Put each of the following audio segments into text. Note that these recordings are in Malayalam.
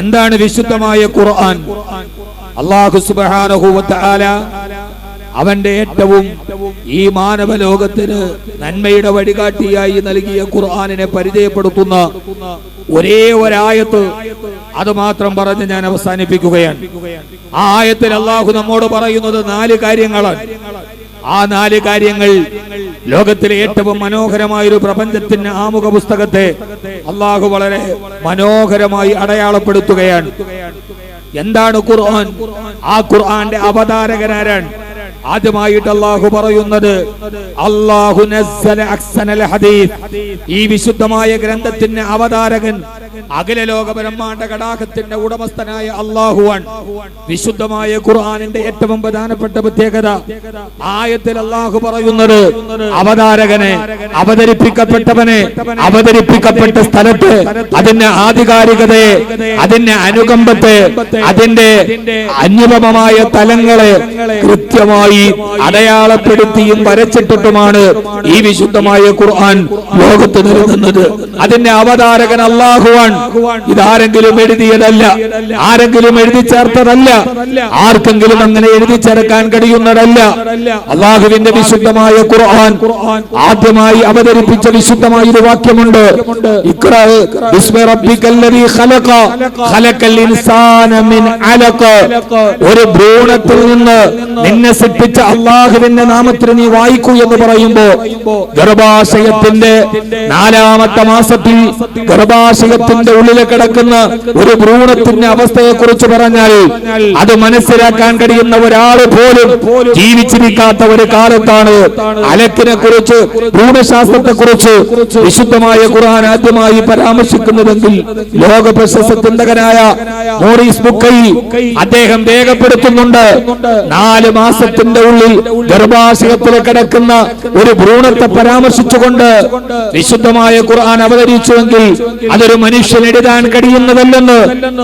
എന്താണ് വിശുദ്ധമായ ഖുർആൻ? അല്ലാഹു സുബ്ഹാനഹു വ തആല അവന്റെ ഏറ്റവും ഈ മാനവ ലോകത്തിന് നന്മയുടെ വഴികാട്ടിയായി നൽകിയ ഖുർആനിനെ പരിചയപ്പെടുത്തുന്ന ഒരേ ഒരായത്ത് അത് മാത്രം പറഞ്ഞ് ഞാൻ അവസാനിപ്പിക്കുകയാണ്. ആ ആയത്തിൽ അല്ലാഹു നമ്മോട് പറയുന്നത് 4 കാര്യങ്ങളാണ്. ആ 4 കാര്യങ്ങൾ ലോകത്തിലെ ഏറ്റവും മനോഹരമായ ഒരു പ്രപഞ്ചത്തിന്റെ ആമുഖ പുസ്തകത്തെ അല്ലാഹു വളരെ മനോഹരമായി അടയാളപ്പെടുത്തുകയാണ്. എന്താണ് ഖുർആൻ? ആ ഖുർആന്റെ അവതാരകനാരാണ്? ആദ്യമായിട്ട് അല്ലാഹു പറയുന്നത് അല്ലാഹു നസ്സല അഹ്സനൽ ഹദീസ്. ഈ വിശുദ്ധമായ ഗ്രന്ഥത്തിന്റെ അവതാരകൻ അഖില ലോക ബ്രഹ്മാണ്ഡ കടാഹത്തിന്റെ ഉടമസ്ഥനായ അല്ലാഹുവാണ്. വിശുദ്ധമായ ഖുർആനിന്റെ ഏറ്റവും പ്രധാനപ്പെട്ട പ്രത്യേകത ആയത്തിൽ അല്ലാഹു പറയുന്നത് അവതാരകനെ, അവതരിപ്പിക്കപ്പെട്ടവനെ, അവതരിപ്പിക്കപ്പെട്ട സ്ഥലത്ത് അതിന്റെ ആധികാരികതയെ, അതിന്റെ അനുകമ്പത്തെ, അതിന്റെ അന്യമമായ തലങ്ങളെ കൃത്യമായി അടയാളപ്പെടുത്തിയും വരച്ചിട്ടിട്ടുമാണ് ഈ വിശുദ്ധമായ ഖുർആൻ ലോകത്ത് നിലനിന്നത്. അതിന്റെ അവതാരകൻ അല്ലാഹുവാണ്. ഇതാരെങ്കിലും എഴുതിയതല്ല, ആരെങ്കിലും എഴുതി ചേർത്തതല്ല, ആർക്കെങ്കിലും അങ്ങനെ എഴുതി ചേർക്കാൻ കഴിയുന്നതല്ല. അല്ലാഹുവിന്റെ വിശുദ്ധമായ ഖുർആൻ ആദ്യമായി അവതരിപ്പിച്ച വിശുദ്ധമായ ഒരു വാക്യമുണ്ട്. ഇഖ്റ ബിസ്മി റബ്ബിക്കല്ലദീ ഖലഖ ഖലഖൽ ഇൻസാന മിൻ അലഖ. ഒരു ഭ്രൂണത്തിൽ നിന്ന് നിന്നെ സൃഷ്ടിച്ച അല്ലാഹുവിന്റെ നാമത്തിൽ നീ വായിക്കൂ എന്ന് പറയുമ്പോ ഗർഭാശയത്തിന്റെ 4ാമത്തെ മാസത്തിൽ ഗർഭാശയത്തിന്റെ ഉള്ളിൽ കിടക്കുന്ന ഒരു ഭ്രൂണത്തിന്റെ അവസ്ഥയെ കുറിച്ച് പറഞ്ഞാൽ അത് മനസ്സിലാക്കാൻ കഴിയുന്ന ഒരാൾ പോലും ജീവിച്ചിരിക്കാത്ത ഒരു കാലത്താണ് അലക്കിനെ കുറിച്ച്, ഭ്രൂണശാസ്ത്രത്തെ കുറിച്ച് വിശുദ്ധമായ ഖുർആൻ ആദ്യമായി പരാമർശിക്കുന്നതെങ്കിൽ ലോക പ്രശസ്ത ചിന്തകനായ മോറിസ് ബുക്കൈ അദ്ദേഹം രേഖപ്പെടുത്തുന്നുണ്ട്. 4 മാസത്തിന്റെ ഉള്ളിൽ ഗർഭാശയത്തിൽ കിടക്കുന്ന ഒരു ഭ്രൂണത്തെ പരാമർശിച്ചുകൊണ്ട് വിശുദ്ധമായ ഖുർആൻ അവതരിച്ചുവെങ്കിൽ അതൊരു മനുഷ്യൻ എഴുതാൻ കഴിയുന്നതല്ലെന്ന്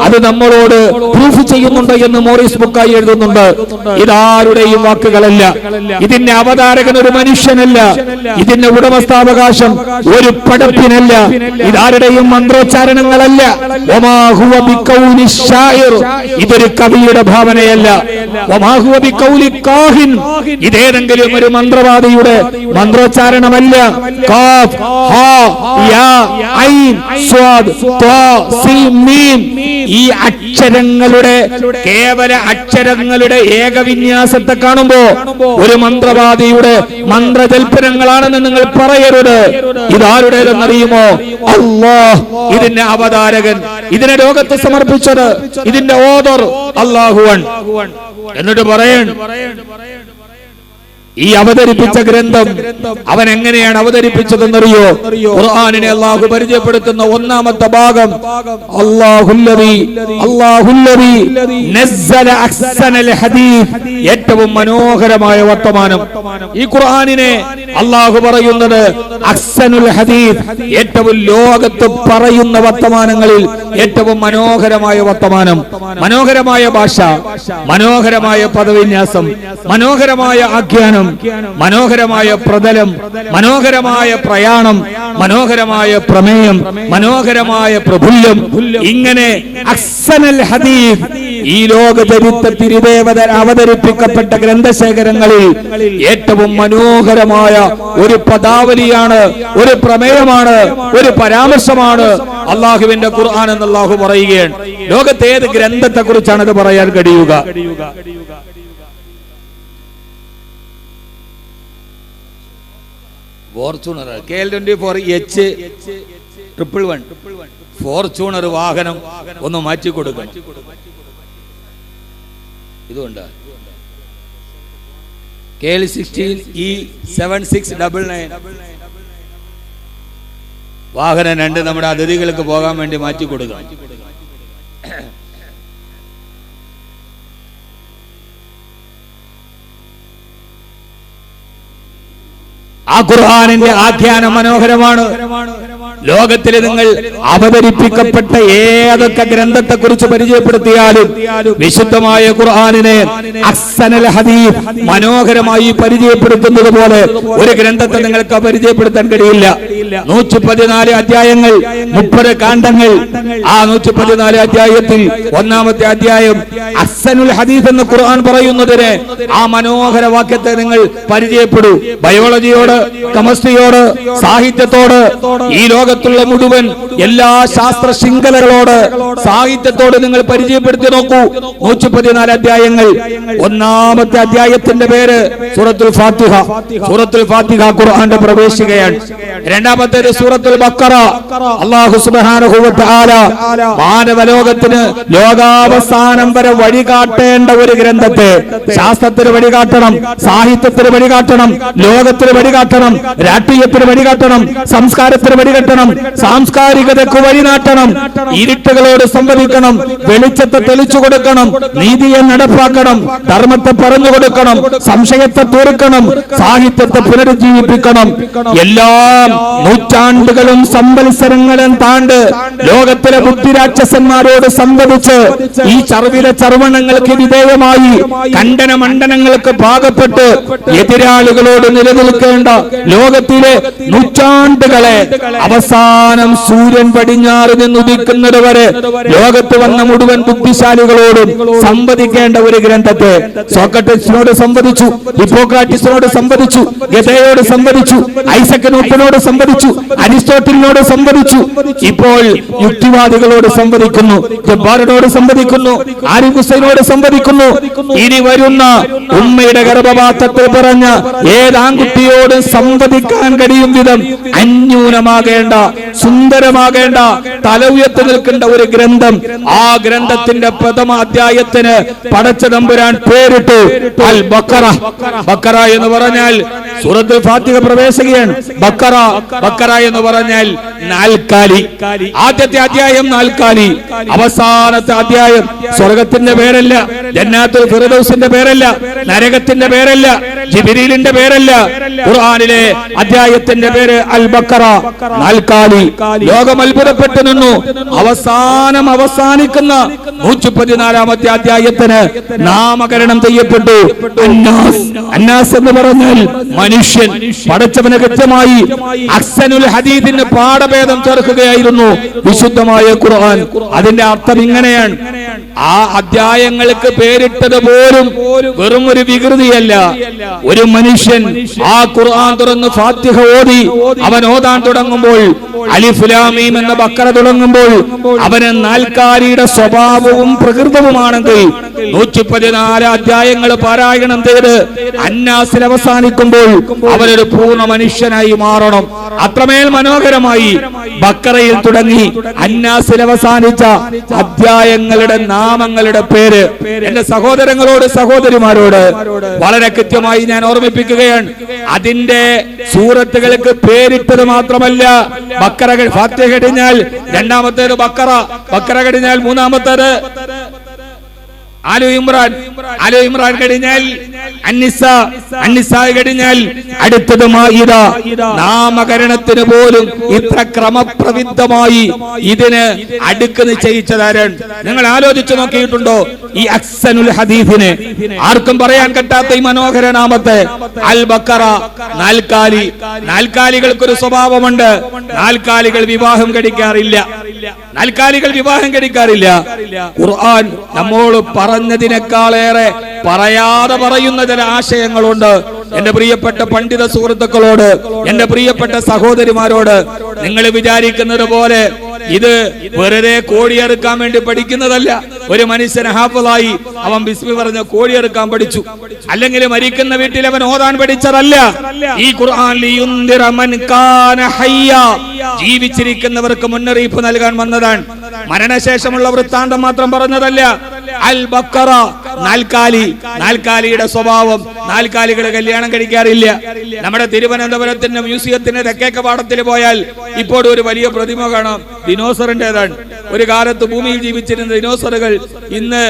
അത് നമ്മളോട് പ്രൂഫ് ചെയ്യുന്നുണ്ട് എന്ന് മോറിസ് ബുക്കായി എഴുതുന്നുണ്ട്. ഇതാരുടെയും വാക്കുകളല്ല, ഇതിന്റെ അവതാരകൻ ഒരു മനുഷ്യനല്ല, ഇതിന്റെ ഉടമസ്ഥാവകാശം ഒരു പടപ്പിനല്ല, ഇതാരുടെയും മന്ത്രോച്ചാരണങ്ങളല്ല. വമാ ഹുവ ബിഖൗലി ശായിർ, ഇതൊരു കവിയുടെ ഭാവനയല്ല. വമാ ഹുവ ബിഖൗലി കാഹിൻ, ഇതേതെങ്കിലും ഒരു മന്ത്രവാദിയുടെ മന്ത്രോച്ചാരണമല്ല. ഖാഫ് ഹാ യാ ഐൻ സ്വാദ് ത്വാ സീൻ മീം, ഈ അക്ഷരങ്ങളുടെ കേവല അക്ഷരങ്ങളുടെ ഏകവിന്യാസത്തെ കാണുമ്പോ ഒരു മന്ത്രവാദിയുടെ മന്ത്രജൽപ്പനങ്ങളാണെന്ന് നിങ്ങൾ പറയരുത്. ഇതാരുടേതെന്നറിയുമോ? അല്ലാഹ്, ഇതിന്റെ അവതാരകൻ, ഇതിനെ ലോകത്ത് സമർപ്പിച്ചത്, ഇതിന്റെ ഓദർ അല്ലാഹുവാൻ. എന്നിട്ട് പറയൻ ഈ അവതരിപ്പിച്ച ഗ്രന്ഥം അവൻ എങ്ങനെയാണ് അവതരിപ്പിച്ചതെന്നറിയോ? ഖുർആനിനെ അല്ലാഹു പരിചയപ്പെടുത്തുന്ന 1ാമത്തെ ഭാഗം അല്ലാഹുല്ലദീ നസ്സല അഹ്സനൽ ഹദീസ്, ഏറ്റവും മനോഹരമായ വർത്തമാനം. ഈ ഖുർആനിനെ അല്ലാഹു പറയുന്നത് അഹ്സനുൽ ഹദീസ്, ഏറ്റവും ലോകത്ത് പറയുന്ന വർത്തമാനങ്ങളിൽ ഏറ്റവും മനോഹരമായ വർത്തമാനം. മനോഹരമായ ഭാഷ, മനോഹരമായ പദവിന്യാസം, മനോഹരമായ ആഖ്യാനം, മനോഹരമായ പ്രതലം, മനോഹരമായ പ്രയാണം, മനോഹരമായ പ്രമേയം, മനോഹരമായ പ്രഫുല്യം, ഇങ്ങനെ അഹ്സനൽ ഹദീസ് ഈ ലോക ചരിത്രത്തിൽ അവതരിപ്പിക്കപ്പെട്ട ഗ്രന്ഥശേഖരങ്ങളിൽ ഏറ്റവും മനോഹരമായ ഒരു പദാവലിയാണ്, ഒരു പ്രമേയമാണ്, ഒരു പരാമർശമാണ് അല്ലാഹുവിന്റെ ഖുർആൻ എന്ന് അല്ലാഹു പറയുകയാണ്. ലോകത്തെ ഏത് ഗ്രന്ഥത്തെ കുറിച്ചാണ് ഇത് പറയാൻ കഴിയുക? ഫോർച്യൂണർ KL24H111 ഫോർച്യൂണർ വാഹനം ഒന്ന് മാറ്റി കൊടുക്കണം. ഇതുണ്ട് KL16E7699 വാഹനം 2 നമ്മുടെ അതിഥികൾക്ക് പോകാൻ വേണ്ടി മാറ്റി കൊടുക്കണം. ആ ഖുർആനിന്റെ ആഖ്യാനം മനോഹരമാണ്. ലോകത്തിൽ നിങ്ങൾ അവതരിപ്പിക്കപ്പെട്ട ഏതൊക്കെ ഗ്രന്ഥത്തെ കുറിച്ച് പരിചയപ്പെടുത്തിയാലും വിശുദ്ധമായ ഖുർആനിനെ അഹ്സനൽ ഹദീസ് മനോഹരമായി പരിചയപ്പെടുത്തുന്നത് പോലെ ഒരു ഗ്രന്ഥത്തെ നിങ്ങൾക്ക് പരിചയപ്പെടുത്താൻ കഴിയില്ല. 114 അധ്യായങ്ങൾ, 30 കാണ്ഡങ്ങൾ. ആ 114 അധ്യായത്തിൽ ഒന്നാമത്തെ അധ്യായം അഹ്സനുൽ ഹദീസ് എന്ന് ഖുർആൻ പറയുന്നതിന് ആ മനോഹര വാക്യത്തെ നിങ്ങൾ പരിചയപ്പെടൂ. ബയോളജിയോട്, കെമിസ്ട്രിയോട്, സാഹിത്യത്തോട്, ഈ ലോകത്തുള്ള മുഴുവൻ എല്ലാ ശാസ്ത്ര ശൃംഖലകളോട്, സാഹിത്യത്തോട് നിങ്ങൾ പരിചയപ്പെടുത്തി നോക്കൂ. 114 അധ്യായങ്ങൾ. ഒന്നാമത്തെ അധ്യായത്തിന്റെ പേര് സൂറത്തുൽ ഫാത്തിഹ. സൂറത്തുൽ ഫാത്തിഹ ഖുർആന്റെ പ്രവേശികയാണ്. രണ്ടാമത്തേത് സൂറത്തുൽ ബഖറ. അല്ലാഹു സുബ്ഹാനഹു വ തആല മാനവലോകത്തിന് ലോകാവസാനം വരെ വഴികാട്ടേണ്ട ഒരു ഗ്രന്ഥത്തെ, ശാസ്ത്രത്തിന് വഴികാട്ടണം, സാഹിത്യത്തിന് വഴികാട്ടണം, ലോകത്തിന് വഴികാട്ടണം, രാഷ്ട്രീയത്തിന് വഴികാട്ടണം, സംസ്കാരത്തിന് വഴികാട്ടണം, സാംസ്കാരികതയ്ക്ക് വഴിനാട്ടണം, ഇരുട്ടുകളോട് സംവദിക്കണം, വെളിച്ചത്തെ തെളിച്ചു കൊടുക്കണം, നീതിയെ നടപ്പാക്കണം, ധർമ്മത്തെ പറഞ്ഞു കൊടുക്കണം, സംശയത്തെ തീർക്കണം, സാഹിത്യത്തെ പുനരുജ്ജീവിപ്പിക്കണം. എല്ലാം നൂറ്റാണ്ടുകളും സംവത്സരങ്ങളും താണ്ട് ലോകത്തിലെ ബുദ്ധിരാക്ഷസന്മാരോട് സംവദിച്ച് ഈ ചർവിലെ ചർവണങ്ങൾക്ക് വിധേയമായി ഖണ്ഡന മണ്ഡനങ്ങൾക്ക് പാകപ്പെട്ട് എതിരാളികളോട് നിലനിൽക്കേണ്ട ലോകത്തിലെ നൂറ്റാണ്ടുകളെ അവസാനം സൂര്യൻ പടിഞ്ഞാറ് നിന്ന് ഉദിക്കുന്നത് വരെ ലോകത്ത് വന്ന മുഴുവൻ ബുദ്ധിശാലികളോടും സംവദിക്കേണ്ട ഒരു ഗ്രന്ഥത്തെ സോക്രട്ടീസിനോട് സംവദിച്ചു, ഹിപ്പോക്രാറ്റീസിനോട് സംവദിച്ചു, ഗദയോട് സംവദിച്ചു, ഐസക് ന്യൂട്ടനോട് സംവദിച്ചു, അരിസ്റ്റോട്ടലിനോട് സംവദിച്ചു. ഇപ്പോൾ യുക്തിവാദികളോട് സംവദിക്കുന്നു, ജബ്ബാറിനോട് സംവദിക്കുന്നു, ആരിഫ് ഹുസൈനോട് സംവദിക്കുന്നു. ഇനി വരുന്ന ഉമ്മയുടെ ഗർഭപാത്രത്തിൽ പറഞ്ഞ ഏതാൺകുട്ടിയോട് സംവദിക്കാൻ കഴിയും വിധം അന്യൂനമാകേണ്ട, സുന്ദരമാകേണ്ട, തല ഉയർത്തി നിൽക്കേണ്ട ഒരു ഗ്രന്ഥം. ആ ഗ്രന്ഥത്തിന്റെ പ്രഥമ അധ്യായത്തിന് പടച്ചതമ്പുരാൻ പേരിട്ടു അൽ ബഖറ. ബഖറ എന്ന് പറഞ്ഞാൽ സൂറത്തുൽ ഫാത്തിഹ പ്രവേശിക്കുകയാണ്. ബഖറ, ബഖറ എന്ന് പറഞ്ഞാൽ നാൽക്കാലി. ആദ്യത്തെ അധ്യായം നാൽക്കാലി, അവസാനത്തെ അധ്യായം സ്വർഗത്തിന്റെ പേരല്ല, ജന്നാത്തുൽ ഫിർദൗസിന്റെ പേരല്ല, നരകത്തിന്റെ പേരല്ല, ജിബ്രീലിന്റെ പേരല്ല. ഖുർആനിലെ അധ്യായത്തിന്റെ പേര് അൽ ബഖറ, നാൽക്കാലി. ലോകം അത്ഭുതപ്പെട്ടു നിന്നു. അവസാനിക്കുന്ന 114 അധ്യായത്തിന് നാമകരണം ചെയ്യപ്പെട്ടു അന്നാസ്. അന്നാസ് എന്ന് പറഞ്ഞാൽ മനുഷ്യൻ. പടച്ചവന് കൃത്യമായി അഹ്സനുൽ ഹദീസിന് പാഠഭേദം ചേർക്കുകയായിരുന്നു വിശുദ്ധമായ ഖുർആൻ. അതിന്റെ അർത്ഥം ഇങ്ങനെയാണ്: ആ അധ്യായങ്ങൾക്ക് പേരിട്ടത് പോലും വെറും ഒരു വികൃതിയല്ല. ഒരു മനുഷ്യൻ ആ ഖുർആൻ തുറന്ന് ഫാത്തിഹ ഓതി അവൻ ഓതാൻ തുടങ്ങുമ്പോൾ, അലിഫ് ലാം മീം എന്ന ബഖറ തുടങ്ങുമ്പോൾ അവന് നാൽക്കാലിയുടെ സ്വഭാവവും പ്രകൃതവുമാണെങ്കിൽ 114 അധ്യായങ്ങൾ പാരായണം ചെയ്ത് അന്നാസിൽ അവസാനിക്കുമ്പോൾ അവനൊരു പൂർണ്ണ മനുഷ്യനായി മാറണം. അത്രമേൽ മനോഹരമായി ബഖറയിൽ തുടങ്ങി അന്നാസിൽ അവസാനിച്ച അധ്യായങ്ങളുടെ നാമങ്ങളുടെ പേര് എന്റെ സഹോദരങ്ങളോട്, സഹോദരിമാരോട് വളരെ കൃത്യമായി ഞാൻ ഓർമ്മിപ്പിക്കുകയാണ്. അതിന്റെ സൂറത്തുകൾക്ക് പേരിട്ടത് മാത്രമല്ല, ബഖറ ഫാത്തിഹ കഴിഞ്ഞാൽ രണ്ടാമത്തേത് ബഖറ, ബഖറ കഴിഞ്ഞാൽ മൂന്നാമത്തേത് ആലു ഇമ്രാൻ, ആലു ഇമ്രാൻ കഴിഞ്ഞാൽ അന്നിസാ, അന്നിസാ കഴിഞ്ഞാൽ അടുത്തത് മാഇദ. നാമകരണത്തിന് പോലും ഇത്ര ക്രമപ്രവിദ്ധമായി ഇതിന് അടുക്ക് നിശ്ചയിച്ചതാരാണ്? നിങ്ങൾ ആലോചിച്ചു നോക്കിയിട്ടുണ്ടോ? ഈ അഹ്സനുൽ ഹദീസിനെ ആർക്കും പറയാൻ പറ്റാത്ത ഈ മനോഹര നാമത്തെ അൽ ബഖറ, നാൽക്കാലി. നാൽക്കാലികൾക്കൊരു സ്വഭാവമുണ്ട്. നാൽക്കാലികൾ വിവാഹം കഴിക്കാറില്ല. നാൽക്കാലികൾ വിവാഹം കഴിക്കാറില്ല. ഖുർആൻ നമ്മോട് പറഞ്ഞതിനേക്കാളേറെ പറയാതെ പറയുന്ന ചില ആശയങ്ങളുണ്ട്. എന്റെ പ്രിയപ്പെട്ട പണ്ഡിത സുഹൃത്തുക്കളോട്, എന്റെ പ്രിയപ്പെട്ട സഹോദരിമാരോട്, നിങ്ങൾ വിചാരിക്കുന്നത് പോലെ ഇത് വെറുതെ കോഴിയെറുക്കാൻ വേണ്ടി പഠിക്കുന്നതല്ല. ഒരു മനുഷ്യൻ ഹാഫിളായി അവൻ ബിസ്മി പറഞ്ഞ കോഴിയെറുക്കാൻ പഠിച്ചു, അല്ലെങ്കിൽ മരിക്കുന്ന വീട്ടിൽ അവൻ ഓതാൻ പഠിച്ചതല്ല. ഈ ഖുർആൻ ജീവിച്ചിരിക്കുന്നവർക്ക് മുന്നറിയിപ്പ് നൽകാൻ വന്നതാണ്. മരണശേഷമുള്ള വൃത്താന്തം മാത്രം പറഞ്ഞതല്ല. അൽ ബഖറ, നാൽക്കാലി. നാൽക്കാലിയുടെ സ്വഭാവം, നാൽക്കാലികൾ കല്യാണം കഴിക്കാറില്ല. നമ്മുടെ തിരുവനന്തപുരത്തിന്റെ മ്യൂസിയത്തിന്റെ തെക്കേ കവാടത്തിൽ പോയാൽ ഇപ്പോൾ ഒരു വലിയ പ്രതിമ കാണാം, ദിനോസറിന്റേതാണ്. ഒരു കാലത്ത് ഭൂമിയിൽ ജീവിച്ചിരുന്ന ദിനോസറുകൾ ഇന്ന്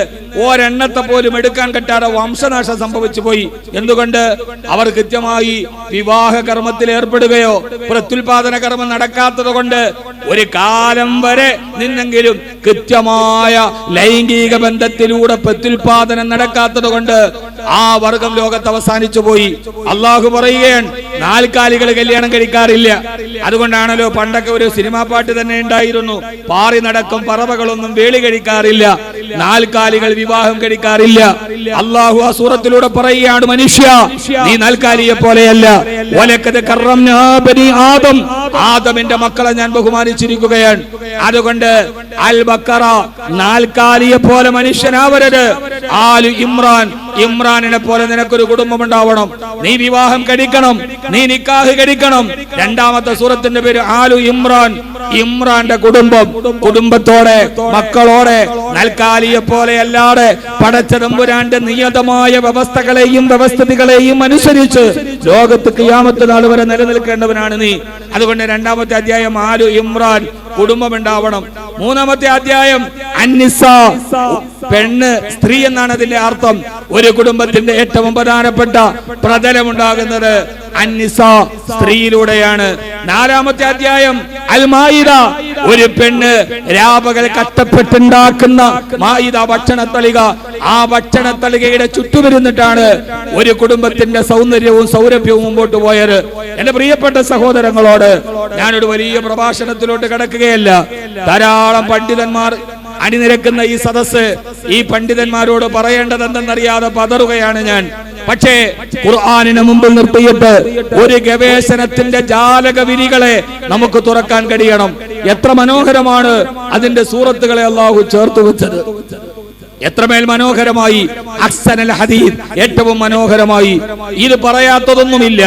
ഒരെണ്ണത്തെ പോലും എടുക്കാൻ പറ്റാതെ വംശനാശം സംഭവിച്ചു പോയി. എന്തുകൊണ്ട്? അവർ കൃത്യമായി വിവാഹ കർമ്മത്തിൽ ഏർപ്പെടുകയോ പ്രത്യുൽപാദന കർമ്മം നടക്കാത്തത് കൊണ്ട് ഒരു കാലം വരെ നിന്നെങ്കിലും കൃത്യമായ ലൈംഗിക ബന്ധത്തിലൂടെ പ്രത്യുൽപാദനം നടക്കാത്തത് കൊണ്ട് ആ വർഗം ലോകത്ത് അവസാനിച്ചു പോയി. അള്ളാഹു പറയുകയാണ്, നാൽക്കാലികൾ കല്യാണം കഴിക്കാറില്ല. അതുകൊണ്ടാണല്ലോ പണ്ടൊക്കെ ഒരു സിനിമാ പാട്ട് തന്നെ ഉണ്ടായിരുന്നു, പാറി നടക്കും പറവകളൊന്നും വേളി കഴിക്കാറില്ല, നാൽക്കാലികൾ വിവാഹം കഴിക്കാറില്ല. അള്ളാഹു ആ സൂറത്തിലൂടെ പറയുകയാണ്, മനുഷ്യ നീ നാൽക്കാലിയെ പോലെയല്ല. വലഖദ് കറംനാ ബനി ആദം, ആദമിന്റെ മക്കളെ ഞാൻ ബഹുമാനിച്ചിരിക്കുകയാണ്. അതുകൊണ്ട് അൽ ബക്കറ നാൽക്കാലിയെ പോലെ മനുഷ്യനാവരുത്. ആലു ഇമ്രാൻ, ഇമ്രാനിനെ പോലെ നിനക്കൊരു കുടുംബം ഉണ്ടാവണം. നീ വിവാഹം കഴിക്കണം, നീ നിക്കാഹ് കഴിക്കണം. രണ്ടാമത്തെ സൂറത്തിന്റെ പേര് ആലു ഇമ്രാൻ, ഇമ്രാന്റെ കുടുംബം. കുടുംബത്തോടെ മക്കളോടെ നാൽക്കാലിയെ പോലെ അല്ലാതെ പടച്ചതമ്പുരാന്റെ നിയതമായ വ്യവസ്ഥകളെയും വ്യവസ്ഥിതികളെയും അനുസരിച്ച് ലോകത്ത് ഖിയാമത്ത് നാൾ വരെ നിലനിൽക്കേണ്ടവനാണ് നീ. അതുകൊണ്ട് രണ്ടാമത്തെ അധ്യായം ആലു ഇമ്രാൻ, കുടുംബം ഉണ്ടാവണം. മൂന്നാമത്തെ അധ്യായം അന്നിസാ, പെണ്ണ്, സ്ത്രീ എന്നാണ് അതിന്റെ അർത്ഥം. ഒരു കുടുംബത്തിന്റെ ഏറ്റവും പ്രധാനപ്പെട്ട പ്രതലമുണ്ടാകുന്നത് അന്നിസാ, സ്ത്രീയിലൂടെയാണ്. നാലാമത്തെ അധ്യായം അൽ മായിദ, ഒരു പെണ്ണ് രാപകൽ കഷ്ടപ്പെട്ടുണ്ടാക്കുന്ന മായിദ ഭക്ഷണത്തളിക. ആ ഭക്ഷണത്തളികയുടെ ചുറ്റുവരുന്നിട്ടാണ് ഒരു കുടുംബത്തിന്റെ സൗന്ദര്യവും സൗരഭ്യവും മുമ്പോട്ട് പോയത്. എന്റെ പ്രിയപ്പെട്ട സഹോദരങ്ങളോട് ഞാനൊരു വലിയ പ്രഭാഷണത്തിലോട്ട് കടക്കുകയല്ല. ധാരാളം പണ്ഡിതന്മാർ അണിനിരക്കുന്ന ഈ സദസ്സ്, ഈ പണ്ഡിതന്മാരോട് പറയേണ്ടത് എന്തെന്നറിയാതെ പതറുകയാണ് ഞാൻ. പക്ഷേ ഖുർആനിനെ മുമ്പിൽ നിർത്തിയിട്ട് ഒരു ഗവേഷണത്തിന്റെ ജാലക വിരികളെ നമുക്ക് തുറക്കാൻ കഴിയണം. എത്ര മനോഹരമാണ് അതിന്റെ സൂറത്തുകളെ അല്ലാഹു ചേർത്ത് വെച്ചത്. എത്രമേൽ മനോഹരമായി. അഹ്സനൽ ഹദീസ്, ഏറ്റവും മനോഹരമായി. ഇത് പറയാത്തതൊന്നുമില്ല.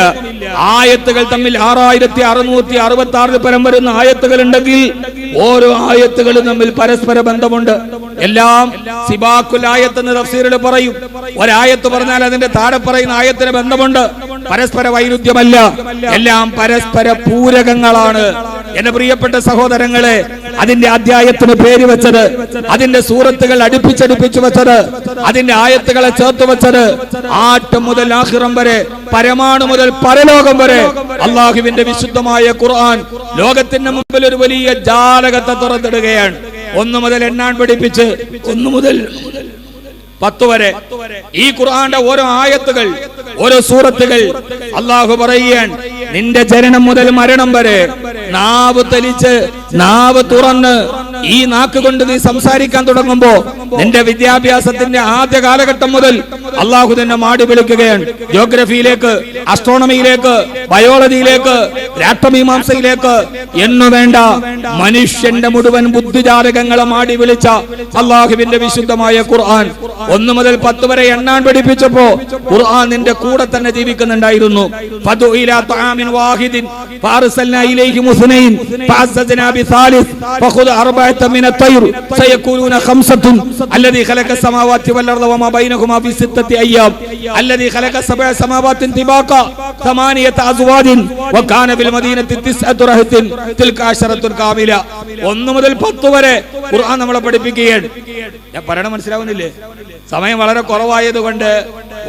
ആയത്തുകൾ തമ്മിൽ 6666 പരം വരുന്ന ആയത്തുകൾ ഉണ്ടെങ്കിൽ ഓരോ ആയത്തുകളും തമ്മിൽ പരസ്പര ബന്ധമുണ്ട്. എല്ലാം സിബാക്കുൽ ആയത്ത് എന്ന് തഫ്സീറിൽ പറയും. ഒരായത്ത് പറഞ്ഞാൽ അതിന്റെ താഴെ പറയുന്ന ആയത്തിന് ബന്ധമുണ്ട്. പരസ്പര വൈരുദ്ധ്യമല്ല, എല്ലാം പരസ്പര പൂരകങ്ങളാണ്. എന്റെ പ്രിയപ്പെട്ട സഹോദരങ്ങളെ, അതിന്റെ അധ്യായത്തിന് പേര് വെച്ചത്, അതിന്റെ സൂറത്തുകൾ അടുപ്പിച്ചടുപ്പിച്ചു വെച്ചത്, അതിന്റെ ആയത്തുകളെ ചേർത്ത് വെച്ചത്, ആട്ടം മുതൽ ആഖിറം വരെ, പരമാണു മുതൽ പരലോകം വരെ അള്ളാഹുവിന്റെ വിശുദ്ധമായ ഖുർആൻ ലോകത്തിന്റെ മുമ്പിൽ ഒരു വലിയ ജാലകത്തെ തുറന്നിടുകയാണ്. 1 മുതൽ എണ്ണാൻ പഠിപ്പിച്ച് 1 മുതൽ 10 വരെ ഈ ഖുർആന്റെ ഓരോ ആയത്തുകൾ, ഓരോ സൂറത്തുകൾ അള്ളാഹു പറയുകയാണ്, നിന്റെ ജനനം മുതൽ മരണം വരെ നാവ് തെളിച്ച്, നാവ് തുറന്ന് ഈ നാക്ക് കൊണ്ട് നീ സംസാരിക്കാൻ തുടങ്ങുമ്പോ നിന്റെ വിദ്യാഭ്യാസത്തിന്റെ ആദ്യ കാലഘട്ടം മുതൽ അള്ളാഹു തന്നെ മാടി വിളിക്കുകയാണ്. ജിയോഗ്രഫിയിലേക്ക്, ആസ്ട്രോണമിയിലേക്ക്, ബയോളജിയിലേക്ക്, രാഷ്ട്രമീമാംസയിലേക്ക് എന്നു വേണ്ട മനുഷ്യന്റെ മുഴുവൻ ബുദ്ധിജാലകങ്ങളെ മാടി വിളിച്ച അള്ളാഹുവിന്റെ വിശുദ്ധമായ ഖുർആൻ 1 മുതൽ 10 വരെ എണ്ണാൻ പഠിപ്പിച്ചപ്പോ ഖുർആൻ നിന്റെ കൂടെ തന്നെ ജീവിക്കുന്നുണ്ടായിരുന്നു. ഫദു ഇലാ തആമിൻ വാഹിദിൻ ഫഅർസൽനാ ഇലൈഹിം മുസ്നൈൻ ഫഅസ്സജ്നാ ബിസാലിസ് ഫഖുദ് അർബഅത മിന അത്വൈർ സയഖൂലൂന ഖംസത്തുൻ അല്ലദീ ഖലഖ അസ്സമാവാതി വൽ അർദ വമാ ബൈനഹുമാ ഫി സിത്തത്തി അയ്യാം അല്ലദീ ഖലഖ സബഅ സമാവാതിൻ തിബാഖ ثمانية അസ്വാദ് വകാന ബിൽ മദീനത്തി 9 റഹത്തിൻ തിൽക അശറത്തുൻ കാമില. 1 മുതൽ 10 വരെ ഖുർആൻ നമ്മളെ പഠിപ്പിക്കുകയാണ്. ഞാൻ പറയണ മനസ്സിലാവുന്നില്ലേ? സമയം വളരെ കുറവായതുകൊണ്ട്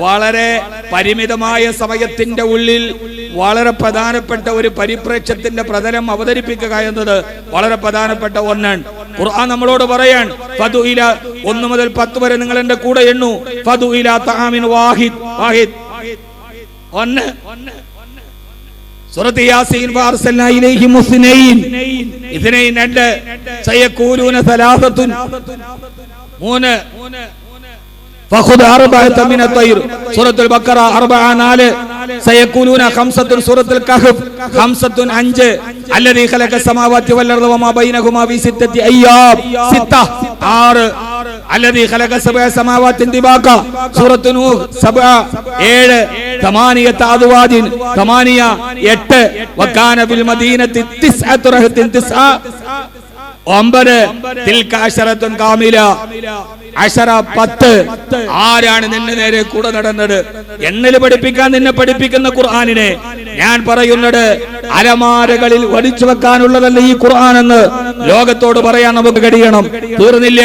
വളരെ പരിമിതമായ സമയത്തിന്റെ ഉള്ളിൽ വളരെ പ്രധാനപ്പെട്ട ഒരു പരിപ്രേക്ഷ്യത്തിന്റെ പ്രതലം അവതരിപ്പിക്കുക എന്നത് വളരെ പ്രധാനപ്പെട്ട ഒന്നാണ്. ഖുർആൻ നമ്മളോട് പറയാൻ, ഫദു ഇല 1 മുതൽ 10 വരെ നിങ്ങൾ എന്റെ കൂടെ എണ്ണു. ഫദു ഇല തആമിൻ വാഹിദ്, വാഹിദ് 1. സൂറത്ത് യാസീൻ ഫഅർസൽനാ ഇലൈഹിം മുസ്നൈൻ, ഇസ്നൈൻ 2, സയഖൂലൂന സലാസത്തുൻ 3, فخذ أربعة من الطير سورة البقرة 4 سيقولون 5 سورة الكهف 5 الذي خلق السماوات والأرض وما بينهما في 6 أيام 6 الذي خلق 7 سماوات طباقا سورة نوح 7 8 أزواج 8 وكان بالمدينة 9 رهط 9 9 തിൽക അശറത്തുൻ കാമില, 10 ആരാണ് നിന്നെ നേരെ കൂടെ നടന്നത്? എണ്ണല് പഠിപ്പിക്കാൻ നിന്നെ പഠിപ്പിക്കുന്ന ഖുർആനിനെ ഞാൻ പറയുന്നത് അലമാരകളിൽ വലിച്ചു വെക്കാനുള്ളതല്ല ഈ ഖുർആൻ എന്ന് ലോകത്തോട് പറയാൻ നമുക്ക് കഴിയണം. തീർന്നില്ല.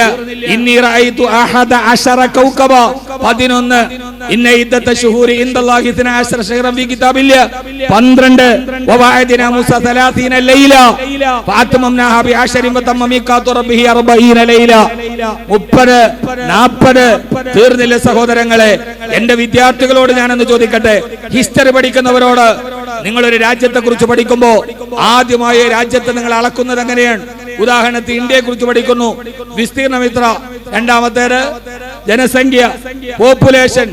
ഇന്നി റഅയ്തു അഹദ അശറ കൗകബ 11 ഇന്ന ഇദ്ദത ശുഹൂരി ഇൻദല്ലാഹി 12 ശഹ്റൻ ഫീ കിതാബില്ല 12 വവഅദനാ മൂസ 30 ലൈല ഫഅത്മംനാഹാ ബിഅശരിൻ വതമ്മ മീഖാതു റബ്ബിഹി 40 ലൈല. 30 40 തീർന്നില്ല സഹോദരങ്ങളെ. എന്റെ വിദ്യാർത്ഥികളോട് ഞാനൊന്ന് ചോദിക്കട്ടെ, ഹിസ്റ്ററി പഠിക്കുന്നവരോട്, നിങ്ങളൊരു രാജ്യത്തെ കുറിച്ച് പഠിക്കുമ്പോ ആദ്യമായി രാജ്യത്തെ നിങ്ങൾ അളക്കുന്നത് എങ്ങനെയാണ്? ഉദാഹരണത്തിന് ഇന്ത്യയെ കുറിച്ച് പഠിക്കുന്നു, വിസ്തീർണം ഇത്ര. രണ്ടാമത്തേത് ജനസംഖ്യ, പോപ്പുലേഷൻ.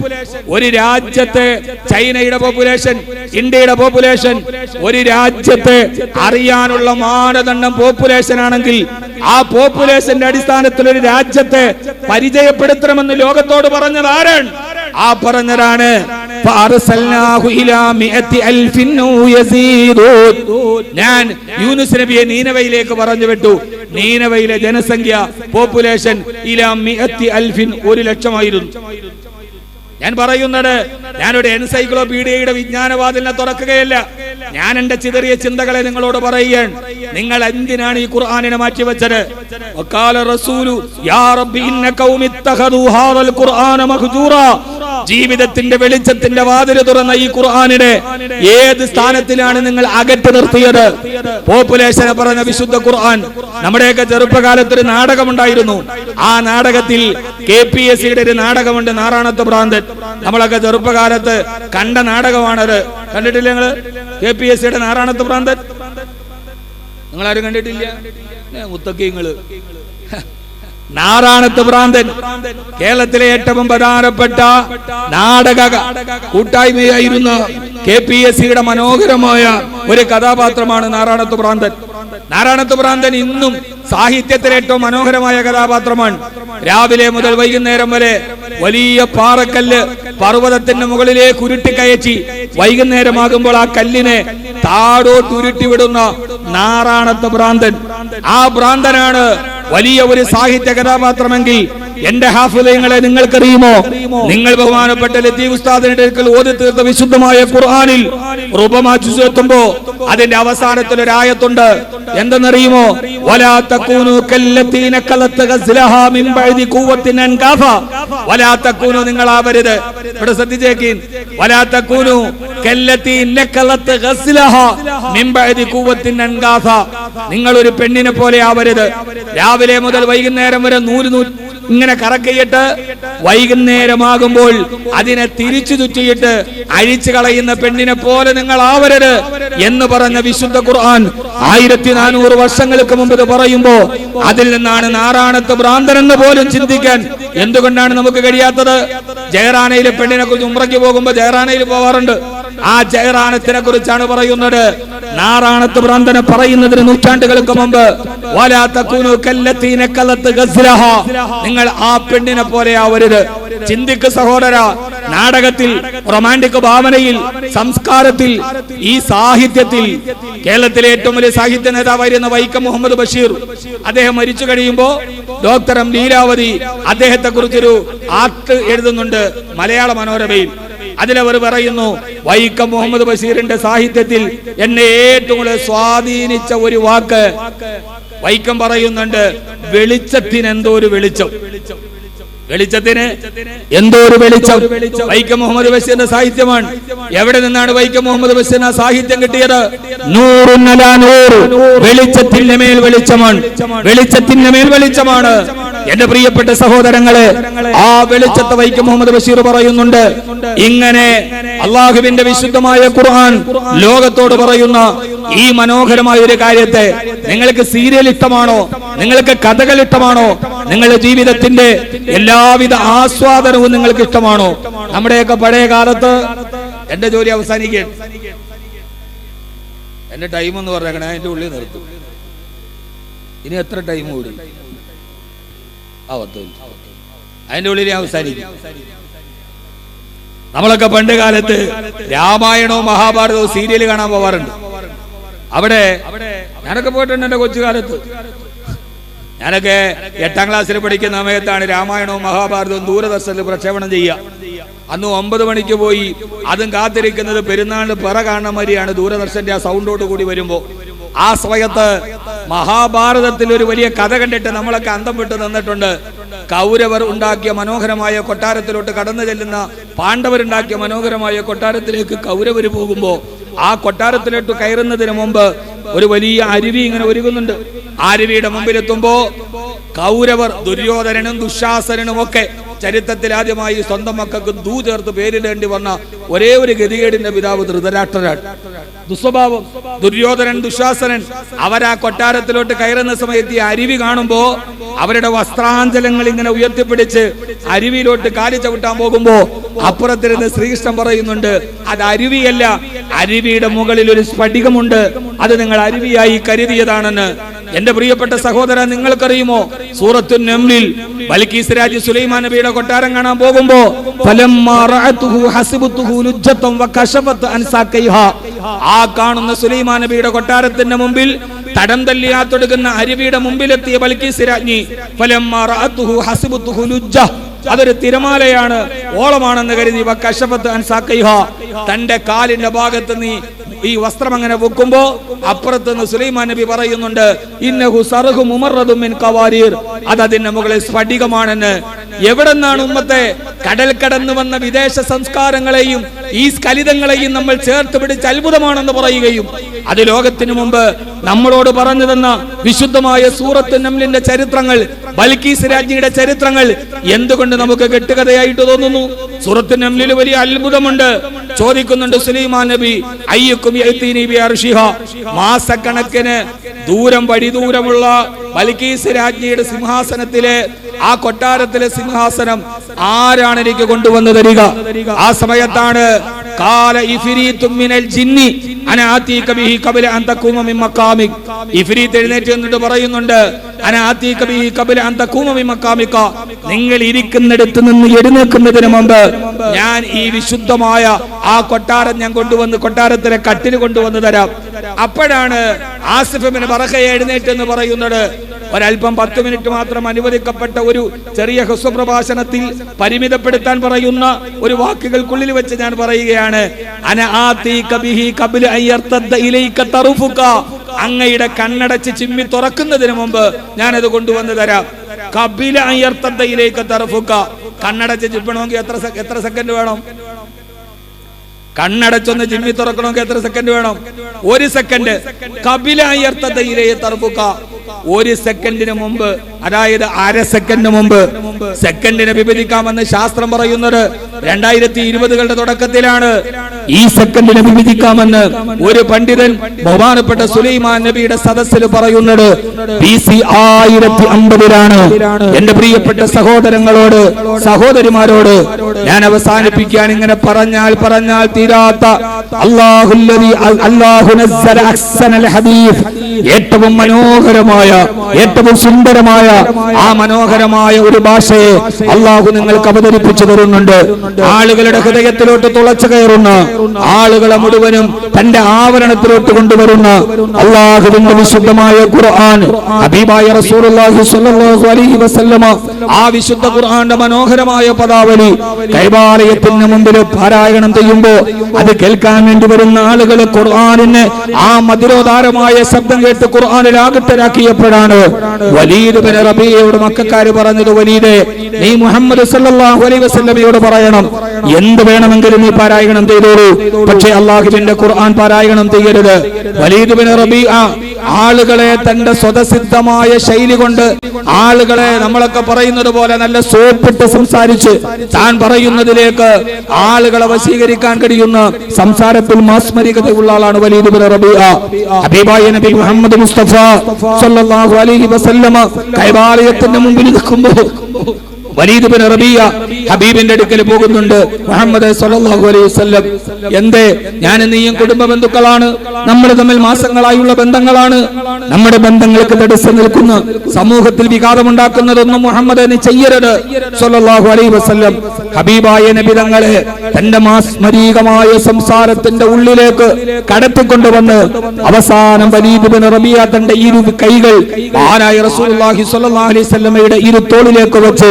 ഒരു രാജ്യത്തെ ചൈനയുടെ പോപ്പുലേഷൻ, ഇന്ത്യയുടെ പോപ്പുലേഷൻ, ഒരു രാജ്യത്തെ അറിയാനുള്ള മാനദണ്ഡം പോപ്പുലേഷൻ ആണെങ്കിൽ ആ പോപ്പുലേഷന്റെ അടിസ്ഥാനത്തിൽ ഒരു രാജ്യത്തെ പരിചയപ്പെടുത്തണമെന്ന് ലോകത്തോട് പറഞ്ഞത് ആരാണ്? ആ പറഞ്ഞതാണ് ഞാൻ യൂനുസ് നബിയെ നീനവയിലേക്ക് പറഞ്ഞു വിട്ടു. നീനവയിലെ ജനസംഖ്യ പോപ്പുലേഷൻ 100,000 ഞാൻ പറയുന്നത്, ഞാനൊരു എൻസൈക്ലോപീഡിയയുടെ വിജ്ഞാനവാതിലിനെ തുറക്കുകയല്ല. ഞാൻ എന്റെ ചിതറിയ ചിന്തകളെ നിങ്ങളോട് പറയുകയാണ്. നിങ്ങൾ എന്തിനാണ് ഈ ഖുർആനിനെ മാറ്റിവെച്ചത്? വഖാല റസൂലു യാ റബ്ബി ഇന്ന ഖൗമി ഇത്തഖദു ഹാദൽ ഖുർആന മഹ്ജൂറാ. ജീവിതത്തിന്റെ വെളിച്ചത്തിന്റെ വാതിൽ തുറന്ന ഈ ഖുർആനിനെ ഏത് സ്ഥാനത്തിലാണ് നിങ്ങൾ അകറ്റി നിർത്തിയത്? പോപ്പുലേഷനെ പറഞ്ഞ വിശുദ്ധ ഖുർആൻ. നമ്മുടെയൊക്കെ ചെറുപ്പകാലത്ത് ഒരു നാടകമുണ്ടായിരുന്നു. ആ നാടകത്തിൽ KPSCയുടെ ഒരു നാടകമുണ്ട്, നാറാണത്ത് ഭ്രാന്തൻ. നമ്മളൊക്കെ ചെറുപ്പകാലത്ത് കണ്ട നാടകമാണത്. കണ്ടിട്ടില്ല നിങ്ങള് KPSCയുടെ നാറാണത്ത് ഭ്രാന്തൻ? നിങ്ങളാരും കണ്ടിട്ടില്ല? മുത്തക്കിങ്ങള് നാറാണത്ത് ഭ്രാന്തൻ കേരളത്തിലെ ഏറ്റവും പ്രധാനപ്പെട്ട നാടക കൂട്ടായ്മയായിരുന്ന KPSCയുടെ മനോഹരമായ ഒരു കഥാപാത്രമാണ് നാറാണത്ത് ഭ്രാന്തൻ. നാറാണത്ത് ഭ്രാന്തൻ ഇന്നും സാഹിത്യത്തിലെ ഏറ്റവും മനോഹരമായ കഥാപാത്രമാണ്. രാവിലെ മുതൽ വൈകുന്നേരം വരെ വലിയ പാറക്കല്ല് പർവ്വതത്തിന്റെ മുകളിലേക്ക് ഉരുട്ടിക്കയറ്റി വൈകുന്നേരമാകുമ്പോൾ ആ കല്ലിനെ താഴോട്ട് ഉരുട്ടിവിടുന്ന നാറാണത്ത് ഭ്രാന്തൻ. ആ ഭ്രാന്തനാണ് വലിയ ഒരു സാഹിത്യ കഥാപാത്രമെങ്കിൽ എന്റെ ഹാഫിളീങ്ങളെ നിങ്ങൾക്കറിയുമോ? നിങ്ങൾ ബഹുമാനപ്പെട്ട ലത്തീഫ് ഉസ്താദിന്റെ അടുക്കൽ ഓതി തീർത്ത വിശുദ്ധമായ ഖുർആനിൽ റുബമാ ജുസ് എത്തുമ്പോ അതിന്റെ അവസാനത്തിൽ ഒരു ആയത്തുണ്ട്. എന്തെന്നറിയുമോ? വലാ തകൂനു കല്ലതീന ഖലത ഗസ്ലഹാ മിൻ ബഅദി ഖുവത്തിൻ അൻകാഫ. വലാ തകൂനു, നിങ്ങളാവരുത്. ഇവിടെ ശ്രദ്ധിച്ചേക്കീൻ. വലാ തകൂനു കല്ലതീന ഖലത ഗസ്ലഹാ മിൻ ബഅദി ഖുവത്തിൻ അൻകാഫ. നിങ്ങൾ ഒരു പെണ്ണിനെ പോലെ ആവരുത്. രാവിലെ മുതൽ വൈകുന്നേരം വരെ നൂല് ഇങ്ങനെ കറക്കിയിട്ട് വൈകുന്നേരമാകുമ്പോൾ അതിനെ തിരിച്ചു ചുറ്റിയിട്ട് അഴിച്ചു കളയുന്ന പെണ്ണിനെ പോലെ നിങ്ങൾ ആവരുത് എന്ന് പറഞ്ഞ വിശുദ്ധ ഖുർആൻ 1400 വർഷങ്ങൾക്ക് മുമ്പ് ഇത് പറയുമ്പോ അതിൽ നിന്നാണ് നാറാണത്ത് ഭ്രാന്തൻ എന്ന് പോലും ചിന്തിക്കാൻ എന്തുകൊണ്ടാണ് നമുക്ക് കഴിയാത്തത്? ജയറാനയിലെ പെണ്ണിനെ കുറിച്ച് ഉംറയ്ക്ക് പോകുമ്പോ ജയറാനയിൽ പോവാറുണ്ട്. ആ ജയറാനത്തിനെ കുറിച്ചാണ് പറയുന്നത്. നാറാണത്ത് ഭ്രാന്തനെ പറയുന്നതിന് നൂറ്റാണ്ടുകൾക്ക് മുമ്പ് വലാ തകൂനു കല്ലതീന ഖലത ഗസ്ലഹാ, നിങ്ങൾ ആ പെണ്ണിനെ പോലെ ആവരുത്. ചിന്തിക്ക് സഹോദര. നാടകത്തിൽ, റൊമാന്റിക് ഭാവനയിൽ, സംസ്കാരത്തിൽ, ഈ സാഹിത്യത്തിൽ കേരളത്തിലെ ഏറ്റവും വലിയ സാഹിത്യ നേതാവായിരുന്ന വൈക്കം മുഹമ്മദ് ബഷീർ അദ്ദേഹം മരിച്ചു കഴിയുമ്പോ ഡോക്ടർ എം ലീലാവതി അദ്ദേഹത്തെ കുറിച്ചൊരു ആർട്ട് എഴുതുന്നുണ്ട് മലയാള മനോരമയിൽ. അതിലവർ പറയുന്നു, വൈക്കം മുഹമ്മദ് ബഷീറിന്റെ സാഹിത്യത്തിൽ എന്നെ ഏറ്റവും കൂടുതൽ സ്വാധീനിച്ച ഒരു വാക്ക് വൈക്കം പറയുന്നുണ്ട്, വെളിച്ചത്തിന് എന്തോ ഒരു വെളിച്ചം. വെളിച്ചത്തിന് എന്തോ ഒരു വെളിച്ചം. വൈക്കം മുഹമ്മദ് ബഷീറിന്റെ സാഹിത്യമാണ്. എവിടെ നിന്നാണ് വൈക്കം മുഹമ്മദ് ബഷീറിന് ആ സാഹിത്യം കിട്ടിയത്? നൂറുൻ അലാ നൂർ, വെളിച്ചത്തിന്റെ മേൽ വെളിച്ചമാണ്. വെളിച്ചത്തിന്റെ മേൽ വെളിച്ചമാണ്. എന്റെ പ്രിയപ്പെട്ട സഹോദരങ്ങളെ, ആ വെളിച്ചത്തെ വൈക്കം മുഹമ്മദ് ബഷീർ പറയുന്നുണ്ട്. ഇങ്ങനെ അള്ളാഹുവിന്റെ വിശുദ്ധമായ ഖുർആൻ ലോകത്തോട് പറയുന്ന ഈ മനോഹരമായ ഒരു കാര്യത്തെ, നിങ്ങൾക്ക് സീരിയൽ ഇഷ്ടമാണോ? നിങ്ങൾക്ക് കഥകൾ ഇഷ്ടമാണോ? നിങ്ങളുടെ ജീവിതത്തിന്റെ എല്ലാവിധ ആസ്വാദനവും നിങ്ങൾക്ക് ഇഷ്ടമാണോ? നമ്മുടെയൊക്കെ പഴയ കാലത്ത്, എന്റെ ജോലി അവസാനിക്കാൻ എന്റെ ടൈം എന്ന് പറഞ്ഞേക്കണേ, അതിന്റെ ഉള്ളിൽ നിർത്തും. ഇനി എത്ര ടൈം കൂടി? അതിന്റെ ഉള്ളിൽ അവസാനിക്കും. നമ്മളൊക്കെ പണ്ട് കാലത്ത് രാമായണവും മഹാഭാരതവും സീരിയൽ കാണാൻ പോവാറുണ്ട്. അവിടെ ഞാനൊക്കെ പോയിട്ടുണ്ട് എന്റെ കൊച്ചുകാലത്ത്. ഞാനൊക്കെ 8ാം ക്ലാസ്സിൽ പഠിക്കുന്ന സമയത്താണ് രാമായണവും മഹാഭാരതവും ദൂരദർശനിൽ പ്രക്ഷേപണം ചെയ്യുക. അന്ന് 9 മണിക്ക് പോയി അതും കാത്തിരിക്കുന്നത് പെരുന്നാളിന് പിറ കാണുന്ന മാതിരിയാണ് ദൂരദർശന്റെ ആ സൗണ്ടോട് കൂടി വരുമ്പോൾ. ആ സമയത്ത് മഹാഭാരതത്തിൽ ഒരു വലിയ കഥ കണ്ടിട്ട് നമ്മളൊക്കെ അന്തം വിട്ട് നിന്നിട്ടുണ്ട്. കൗരവർ ഉണ്ടാക്കിയ മനോഹരമായ കൊട്ടാരത്തിലോട്ട് കടന്നു ചെല്ലുന്ന പാണ്ഡവരുണ്ടാക്കിയ മനോഹരമായ കൊട്ടാരത്തിലേക്ക് കൗരവർ പോകുമ്പോൾ ആ കൊട്ടാരത്തിലോട്ട് കയറുന്നതിന് മുമ്പ് ഒരു വലിയ അരുവി ഇങ്ങനെ ഒരുങ്ങുന്നുണ്ട്. അരുവിയുടെ മുമ്പിലെത്തുമ്പോ കൗരവർ ദുര്യോധനനും ദുശാസനും ഒക്കെ ചരിത്രത്തിൽ ആദ്യമായി സ്വന്തം മക്കൾക്ക് ദൂ ചേർത്ത് പേരിടേണ്ടി വന്ന ഒരേ ഒരു ഗതികേടിന്റെ പിതാവ് ധൃതരാഷ്ട്രരാണ്. ദുസ്വഭാവം ദുര്യോധനൻ ദുശാസനൻ അവരാ കൊട്ടാരത്തിലോട്ട് കയറുന്ന സമയത്ത് ഈ അരുവി കാണുമ്പോ അവരുടെ വസ്ത്രാഞ്ചലങ്ങൾ ഇങ്ങനെ ഉയർത്തിപ്പിടിച്ച് അരുവിയിലോട്ട് കാലി ചവിട്ടാൻ പോകുമ്പോ അപ്പുറത്തിരുന്ന് ശ്രീകൃഷ്ണൻ പറയുന്നുണ്ട്, അത് അരുവിയല്ല, അരുവിയുടെ മുകളിൽ ഒരു സ്ഫടികമുണ്ട്, അത് നിങ്ങൾ അരുവിയായി കരുതിയതാണെന്ന്. എന്റെ പ്രിയപ്പെട്ട സഹോദരൻ, നിങ്ങൾക്കറിയുമോ സൂറത്തുൻ നംലിൽ ബൽഖീസ് രാജി സുലൈമാൻ നബിയുടെ കൊട്ടാരം കാണാൻ പോകുമ്പോ ആ കാണുന്ന സുലൈമാൻ നബിയുടെ കൊട്ടാരത്തിന്റെ മുമ്പിൽ തടം തല്ലിയാത്തൊടുക്കുന്ന അരുവിയുടെ മുമ്പിലെത്തിയ ബൽഖീസ് രാജ്ഞി അതൊരു തിരമാലയാണ്, ഓളമാണെന്ന് കരുതി തന്റെ കാലിന്റെ ഭാഗത്ത് നീ ഈ വസ്ത്രം അങ്ങനെ വെക്കുമ്പോ അപ്പുറത്തുനിന്ന് സുലൈമാൻ നബി പറയുന്നുണ്ട്, ഇന്നഹു സർഹു മുമറദും മിൻ ഖവാരീർ, അത് അതിന്റെ മുകളിൽ സ്ഫടികമാണെന്ന്. എവിടെ നിന്നാണ് ഉമ്മത്തെ കടൽ കടന്നു വന്ന വിദേശ സംസ്കാരങ്ങളെയും ഈ സ്ഖലിതങ്ങളെയും നമ്മൾ ചേർത്ത് പിടിച്ച് അത്ഭുതമാണെന്ന് പറയുകയും അത് ലോകത്തിനു മുമ്പ് നമ്മളോട് പറഞ്ഞു തന്ന വിശുദ്ധമായ സൂറത്ത് നംലിന്റെ ചരിത്രങ്ങൾ, ബൽഖീസ് രാജ്ഞിയുടെ ചരിത്രങ്ങൾ എന്തുകൊണ്ട് നമുക്ക് കെട്ടുകഥയായിട്ട് തോന്നുന്നു? സൂറത്ത് നംലിൽ വലിയ അത്ഭുതമുണ്ട്. ചോദിക്കുന്നുണ്ട് സുലൈമാൻ നബി, അയ്യക്കും യഅ്തീനി ബി അർശിഹാ, മാസക്കണക്കിന് ദൂരം വഴിദൂരമുള്ള ബൽഖീസ് രാജ്ഞിയുടെ സിംഹാസനത്തിലെ ആ കൊട്ടാരത്തിലെ സിംഹാസനം ആരാണ് എനിക്ക് കൊണ്ടുവന്നു തരിക? ആ സമയത്താണ് കാല ഇഫ്രീത്തും മിനൽ ജിന്നി അന ആതീക ബിഹി ഖബല അൻ തഖൂമ മിൻ മഖാമിക. ഇഫ്രീത്ത് എഴുന്നേറ്റ് എന്നിട്ട് പറയുന്നുണ്ട്, അന ആതീക ബിഹി ഖബല അൻ തഖൂമ മിൻ മഖാമിക, നിങ്ങൾ ഇരിക്കുന്നിടത്ത് നിന്ന് എഴുന്നേൽക്കുന്നതിന് മുമ്പ് ഞാൻ ഈ വിശുദ്ധമായ ആ കൊട്ടാരം ഞാൻ കൊണ്ടുവന്ന് കൊട്ടാരത്തിലെ കട്ടിൽ കൊണ്ടുവന്ന് തരാം. അപ്പോഴാണ് ആസിഫ് ഇബ്നു ബറഖയെ എഴുന്നേറ്റ് എന്ന് പറയുന്നത്. ഒരൽപ്പം 10 മിനിറ്റ് മാത്രം അനുവദിക്കപ്പെട്ട ഒരു ചെറിയ ഹുസ്വപ്രഭാഷണത്തിൽ പരിമിതപ്പെടുത്താൻ പറയുന്ന ഒരു വാക്കുകൾക്കുള്ളിൽ വെച്ച് ഞാൻ പറയുകയാണ്, അന ആതീക ബിഹി ഖബല അൻ യർതദ്ദ ഇലൈക തറുഫുക, അങ്ങയുടെ കണ്ണടച്ച് ചിമ്മി തുറക്കുന്നതിന് മുമ്പ് ഞാനത് കൊണ്ടുവന്ന് തരാം. ഖബല അൻ യർതദ്ദ ഇലൈക തറുഫുക, കണ്ണടച്ച് ചിമ്മണമെങ്കിൽ എത്ര സെക്കൻഡ് വേണം? കണ്ണടച്ചൊന്ന് ചിമ്മി തുറക്കണമെങ്കിൽ എത്ര സെക്കൻഡ് വേണം? 1 സെക്കൻഡ്. ഖബല അൻ യർതദ്ദ ഇലൈക തറുഫുക, 1 സെക്കൻഡിന് മുമ്പ്, അതായത് അര സെക്കൻഡ് മുമ്പ്. സെക്കൻഡിനെ വിഭജിക്കാമെന്ന് ശാസ്ത്രം പറയുന്നത് 2020കളുടെ തുടക്കത്തിലാണ്. ഈ സെക്കൻഡിനെ വിഭജിക്കാമെന്ന് ഒരു പണ്ഡിതൻ ബഹുമാനപ്പെട്ട സുലൈമാൻ നബിയുടെ സദസ്സിൽ പറയുന്നത് BC 1050ലാണ്. എന്റെ പ്രിയപ്പെട്ട സഹോദരങ്ങളോട് സഹോദരിമാരോട് ഞാൻ അവസാനിപ്പിക്കാൻ ഇങ്ങനെ പറഞ്ഞാൽ തീരാത്ത അല്ലാഹു നസ്സല അഹ്സനൽ ഹദീസ്, ഏറ്റവും മനോഹരമായ ഏറ്റവും സുന്ദരമായ ആ മനോഹരമായ ഒരു ഭാഷയെ അള്ളാഹു നിങ്ങൾക്ക് അവതരിപ്പിച്ചു തരുന്നുണ്ട്. ആളുകളുടെ ഹൃദയത്തിലോട്ട് തുളച്ചു കയറുന്ന, ആളുകളെ മുഴുവനും തന്റെ ആവരണത്തിലോട്ട് കൊണ്ടുവരുന്ന അള്ളാഹുവിന്റെ വിശുദ്ധമായ ഖുർആൻ, ഹബീബായ റസൂലുള്ളാഹി സ്വല്ലല്ലാഹു അലൈഹി വസല്ലമ ആ വിശുദ്ധ ഖുർആന്റെ മനോഹരമായ പദാവലി കൈബാലയത്തിന് മുമ്പിൽ പാരായണം ചെയ്യുമ്പോൾ അത് കേൾക്കാൻ വേണ്ടി വരുന്ന ആളുകൾ ഖുർആനിനെ ആ മധുരോദാരമായ ശബ്ദം കേട്ട് ഖുർആനിൽ ആകട്ടരാക്കിയപ്പോഴാണ് വലീദ് ഇബ്നു റബീഅയോട് മക്കക്കാര് പറഞ്ഞത്, വലീദേ, നീ മുഹമ്മദ് സല്ലല്ലാഹു അലൈഹി വസല്ലമയോട് പറയണം, എന്ത് വേണമെങ്കിലും നീ പാരായണം ചെയ്തോളൂ, പക്ഷേ അല്ലാഹുവിന്റെ ഖുർആൻ പാരായണം ചെയ്യരുത്. വലീദ് ഇബ്നു റബീഅ ആളുകളെ തന്റെ സ്വതസിദ്ധമായ ശൈലി കൊണ്ട്, ആളുകളെ നമ്മളൊക്കെ പറയുന്നത് പോലെ നല്ല സോപ്പിട്ട് സംസാരിച്ച് താൻ പറയുന്നതിലേക്ക് ആളുകളെ വശീകരിക്കാൻ കഴിയുന്ന സംസാരത്തിൽ മാസ്മരികതയുള്ള ആളാണ് വലീദ് ഇബ്നു റബീഅ. ഹബീബായ നബി മുഹമ്മദ് മുസ്തഫ സല്ലല്ലാഹു അലൈഹി വസല്ലമ കൈബാലയത്തിന്റെ മുമ്പിൽ നിൽക്കുമ്പോൾ വലീദ് ബിൻ റബീയ ഹബീബിന്റെ അടുക്കൽ പോകുന്നുണ്ട്. മുഹമ്മദ് സല്ലല്ലാഹു അലൈഹി വസല്ലം, എന്തേ ഞാൻ നീയും കുടുംബ ബന്ധുക്കളാണ്, നമ്മൾ തമ്മിൽ മാസങ്ങളായുള്ള ബന്ധങ്ങളാണ്, നമ്മുടെ ബന്ധങ്ങൾക്ക് തടസ്സം നിൽക്കുന്ന സമൂഹത്തിൽ വിഘാതമുണ്ടാക്കുന്നതൊന്നും മുഹമ്മദ് നീ ചെയ്യരുത് സല്ലല്ലാഹു അലൈഹി വസല്ലം. ഹബീബായ നബി തങ്ങളെ തന്റെ മാസ്മരീകമായ സംസാരത്തിന്റെ ഉള്ളിലേക്ക് കടത്തിക്കൊണ്ടുവന്ന് അവസാനം വലീദ് ബിൻ റബീയ തന്റെ ഇരു കൈകൾ മഹാനായ റസൂലുള്ളാഹി സ്വല്ലല്ലാഹു അലൈഹി വസല്ലമയുടെ ഇരു തോളിലേക്ക് വെച്ച്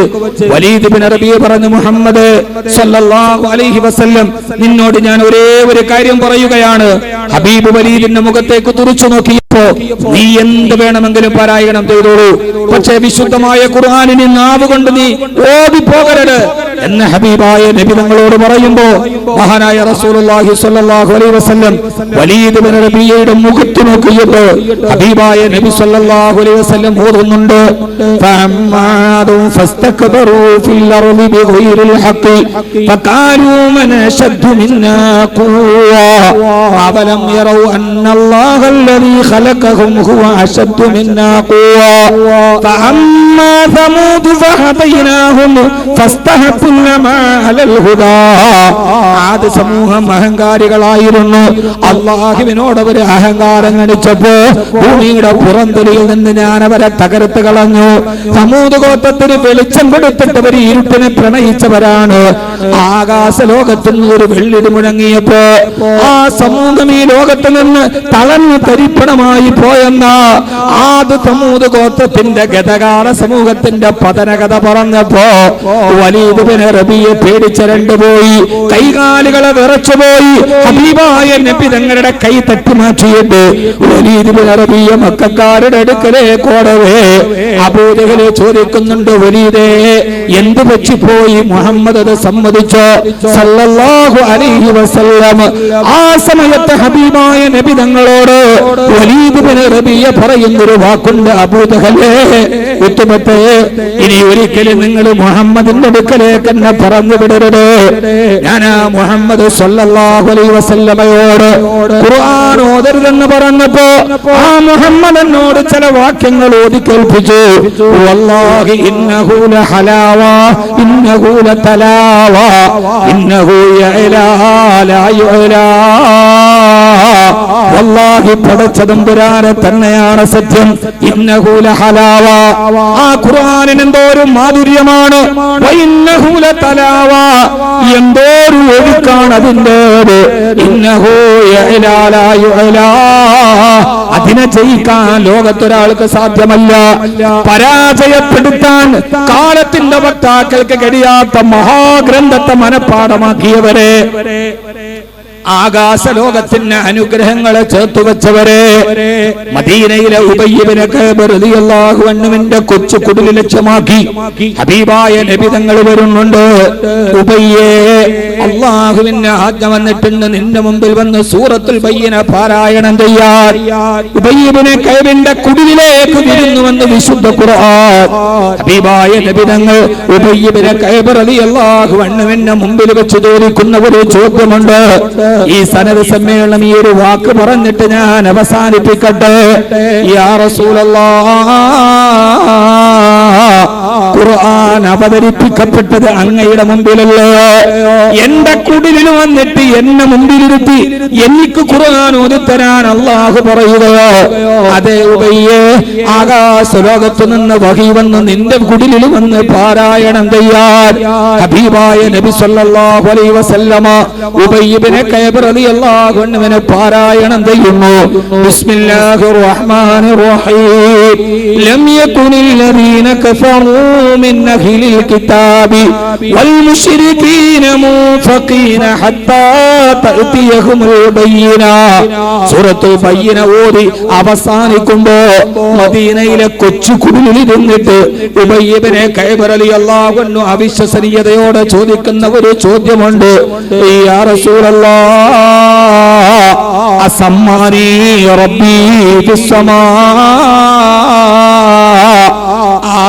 വലീദ് ബിൻ റബീയ പറഞ്ഞു, മുഹമ്മദ് സ്വല്ലല്ലാഹു അലൈഹി വസല്ലം, നിന്നോട് ഞാൻ ഒരേ ഒരു കാര്യം പറയുകയാണ്. ഹബീബ് വലീദിന്റെ മുഖത്തേക്ക് തുറിച്ചു നോക്കിയപ്പോ, നീ എന്ത് വേണമെങ്കിലും പാരായണം ചെയ്തോളൂ, പക്ഷേ വിശുദ്ധമായ ഖുർആനിനെ നാവ് കൊണ്ട് നീ ഓതി പോകരുത് എന്ന് ഹബീബായ നബി തങ്ങളോട് പറയുമ്പോ മഹാനായ റസൂലുള്ളാഹി സ്വല്ലല്ലാഹു അലൈഹി വസല്ലം വലീദ് ബിൻ റബീയയുടെ മുഖത്ത് നോക്കിയപ്പോ ഹബീബായ നബി സ്വല്ലല്ലാഹു അലൈഹി വസല്ലം ഓതുന്നുണ്ട്, ഫഅമ്മാദു ഫസ്തക്ബറു ഫിൽ അർളി ബിഗൈരിൽ ഹഖ് ഫഖാലൂ മൻ അശദ്ദു മിന്നാ ഖുവ്വ അവലം യറൗ അന്നല്ലാഹല്ലദീ ഖലഖഹും ഹുവ അശദ്ദു മിന്നാ ഖുവ്വ ഫഅമ്മാ സമൂദ് ഫഹദൈനാഹും ഫസ്തഹഖുൽ മാ അലൽ ഹുദാ. ആദ് സമൂഹം അഹങ്കാരികളായിരുന്നു. അല്ലാഹുവിനോട് അവർ അഹങ്കാരം കാണിച്ചപ്പോ ഭൂമിയുടെ പുറന്തൊലിയിൽ നിന്ന് ഞാൻ അവരെ തകർത്ത് കളഞ്ഞു. സമൂദ് ഗോത്രത്തിന് വെളിച്ചം കൊടുത്തിട്ട് അവർ ഇരുട്ടിനെ പ്രണയിച്ചവരാണ്. ആകാശ ലോകത്തിൽ നിന്ന് ഒരു വെള്ളിടി മുഴങ്ങിയപ്പോ ആ സമൂഹം ഈ ലോകത്ത് നിന്ന് തളർന്നു തരിപ്പണമായി പോയെന്ന ആദ് സമൂദ് ഗോത്രത്തിന്റെ ഗതകാല സമൂഹത്തിന്റെ പതനകഥ പറഞ്ഞപ്പോ വലീദ് ബിൻ റബീയ പേടിച്ചരണ്ടുപോയി, കൈകാലുകളെ വിറച്ചുപോയി. ഹബീബായ നബി തങ്ങളുടെ കൈ തട്ടിമാറ്റിയിട്ട് വലീദ് ബിൻ റബീയ മക്കക്കാരുടെ അടുക്കലേക്ക് ഓടവേ അബൂജഹൽ ചോദിക്കുന്നുണ്ട്, വലീദേ എന്ത് പറ്റിപ്പോയി? മുഹമ്മദ് അത് സമ്മതിച്ചോ സല്ലല്ലാഹു അലൈഹി വസല്ലം. ആ സമയത്ത് ഹബീബായ നബി തങ്ങളോട് വലീദ് ബിൻ റബീയ പറയുന്നൊരു വാക്കുണ്ട്, അബൂജഹലേ ഉത്തുമത്തെ, ഇനി ഒരിക്കലും നിങ്ങൾ മുഹമ്മദിന്റെ അടുക്കലേക്ക് എന്നെ പറഞ്ഞു വിടരുത്. ഞാൻ മുഹമ്മദ് സല്ലല്ലാഹു അലൈഹി വസല്ലമയോട് ഖുർആൻ ഓതരുതെന്ന് പറഞ്ഞപ്പോ ആ മുഹമ്മദ് എന്നോട് ചില വാക്യങ്ങൾ ഓതി കേൾപ്പിച്ചു. വല്ലാഹി ഇന്നഹു ലഹലാവ ഇന്നഹു ലതലാവ ഇന്നഹു യഅലാ ലാ യുഅലാ. വല്ലാഹി പടച്ചതമ്പുരാനെ തന്നെയാണ് സത്യം. ഇന്നഹു ലഹലാവ, ആ ഖുർആനിന് എന്തോരു മാധുര്യമാണ്. വഇന്നഹു ലതലാവ, എന്തോരു ഒഴുക്കാണ് അതിൻ്റേത്. ഇന്നഹു യഅലാ ലാ യുഅലാ, അതിനെ ജയിക്കാൻ ലോകത്തൊരാൾക്ക് സാധ്യമല്ല. പരാജയപ്പെടുത്താൻ കാലത്തിന്റെ വക്താക്കൾക്ക് കഴിയാത്ത മഹാഗ്രന്ഥത്തെ മനഃപ്പാഠമാക്കിയവരെ, ആകാശ ലോകത്തിന് അനുഗ്രഹങ്ങളെ ചേർത്തുവെച്ചവരെ, മദീനയിലെ ഉബയ്യ് ഇബ്നു കഅബ് റളിയല്ലാഹു അൻഹുവിന്റെ കൊച്ചു കുടിൽ ലക്ഷ്യമാക്കി ഹബീബായ നബി തങ്ങൾ വരുന്നുണ്ട്. ഉബയ്യേ, അല്ലാഹുവിന്റെ ആജ്ഞ വന്നിട്ടുണ്ട് നിന്റെ മുമ്പിൽ വന്ന് സൂറത്തുൽ ബയ്യന പാരായണം ചെയ്യാൻ. ഉബയ്യ് ഇബ്നു കഅബിന്റെ കുടിലിലേക്ക് വരുന്നുവെന്ന് വിശുദ്ധ ഖുർആൻ. ഹബീബായ നബി തങ്ങൾ ഉബയ്യ് ഇബ്നു കഅബ് റളിയല്ലാഹു അൻഹുവിന്റെ മുമ്പിൽ വെച്ച് ചോദിക്കുന്ന ഒരു ചോദ്യമുണ്ട്. ഈ സനദ് സമ്മേളനം ഈ ഒരു വാക്ക് പറഞ്ഞിട്ട് ഞാൻ അവസാനിപ്പിക്കട്ടെ. യാ റസൂലല്ലാഹ്, ഖുർആൻ അവതരിപ്പിക്കപ്പെട്ടത് അങ്ങയുടെ മുമ്പിലല്ലയോ? എന്റെ കുടിലിൽ വന്നിട്ട് എന്നെ മുമ്പിലിരുത്തി എനിക്ക് ഖുർആൻ ഓതിത്തരാൻ അല്ലാഹു പറയുകയോ? അതെ ഉബയ്യേ, ആകാശ ലോകത്തു നിന്ന് വഹി വന്ന് നിന്റെ കുടിലിൽ വന്ന് പാരായണം ചെയ്യാൻ ഹബീബായ നബി സല്ലല്ലാഹു അലൈഹി വസല്ലമ ഉബയ്യ് ഇബ്നു കഅബ് റളിയല്ലാഹു അൻഹുവിനെ പാരായണം ചെയ്യുന്നു. ബിസ്മില്ലാഹിർ റഹ്മാനിർ റഹീം. ലം യകുനിൽ ലദീന കഫറൂ മിൻ അഹ്ലിൽ കിതാബി വൽ മുശ്രികീന മുൻഫഖീന ഹത്താ തഅതിയഹുൽ ബയ്യിന. സൂറത്തുൽ ബയ്യിന ഓതി അവസാനിക്കുമ്പോ മദീനയിലെ കൊച്ചു കുടിലിൽ ഇരുന്നിട്ട് ഉബയ്യ് ഇബ്നു കഅബ് റളിയല്ലാഹു അൻഹു അവിശ്വസനീയതയോടെ ചോദിക്കുന്ന ഒരു ചോദ്യമുണ്ട്. യാ റസൂലല്ലാഹ്, അസമ്മാനി റബ്ബി ഫിസ്സമാ,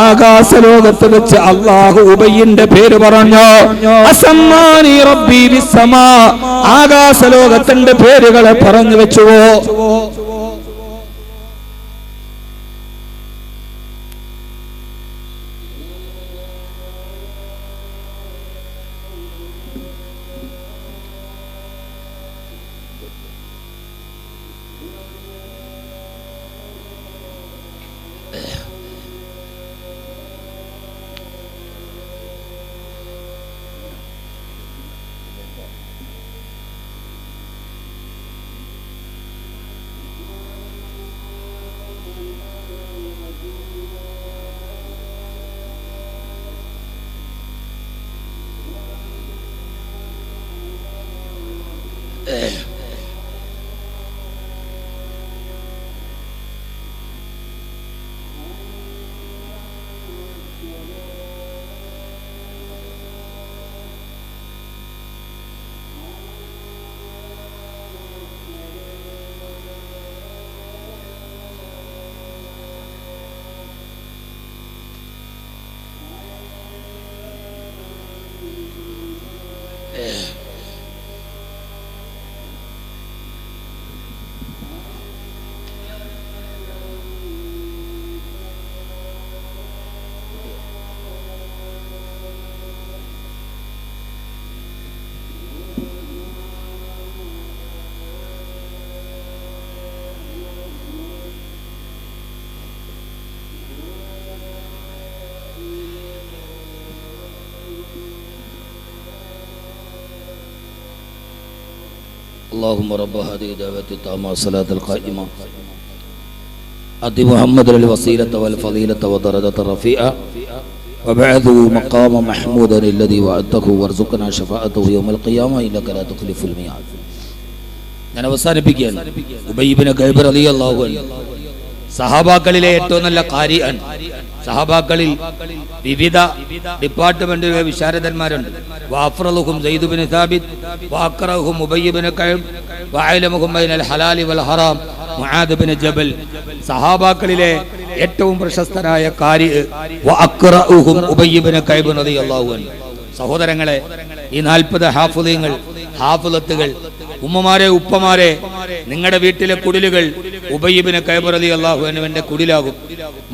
ആകാശ ലോകത്ത് വെച്ച് അല്ലാഹു ഉബയ്യിന്റെ പേര് പറഞ്ഞു. അസമ്മാനി റബ്ബി ഫിസ്സമാ, ആകാശ ലോകത്തിന്റെ പേരുകളെ പറഞ്ഞു വെച്ചുവോ? اللهم رب هذه الدعوة التامة والصلاة القائمة آت محمدا الوسيلة والفضيلة والدرجة الرفيعة وابعثه مقام محمودا الذي وعدته وارزقنا شفاعته يوم القيامة إنك لا تخلف الميعاد. ഞാൻ അവസാനിപ്പിക്കുകയാണ്. ഉബയ്യ് ഇബ്നു കഅബ് റളിയല്ലാഹു അൻഹു സഹാബാക്കളിലെ ഏറ്റവും നല്ല ഖാരിഅൻ. സഹാബാക്കളിൽ വിവിധ ഡിപ്പാർട്ട്മെന്റിലെ വിശാരദന്മാരുണ്ട്. വഅഫ്റലുഹും സയ്യിദ് ഇബ്നു സാബിത് വഅഖറഹും ഉബയ്യ് ഇബ്നു കഅബ് വഅലമുഹും ബൈനൽ ഹലാലി വൽ ഹറാം മുആദ് ഇബ്നു ജബൽ. സഹാബാക്കളിലെ ഏറ്റവും പ്രശസ്തനായ ഖാരി വഅഖറഹും ഉബയ്യ് ഇബ്നു കഅബ് റളിയല്ലാഹു അൻഹു. സഹോദരങ്ങളെ, ഈ 40 ഹാഫിളീങ്ങൾ, ഹാഫിളത്തുകൾ, ഉമ്മമാരെ, ഉപ്പമാരെ, നിങ്ങളുടെ വീട്ടിലെ കുടിലുകൾ ഉബയ്യ് ഇബ്നു കഅബ് റളിയല്ലാഹു അൻഹുവിന്റെ കുടിലാകും.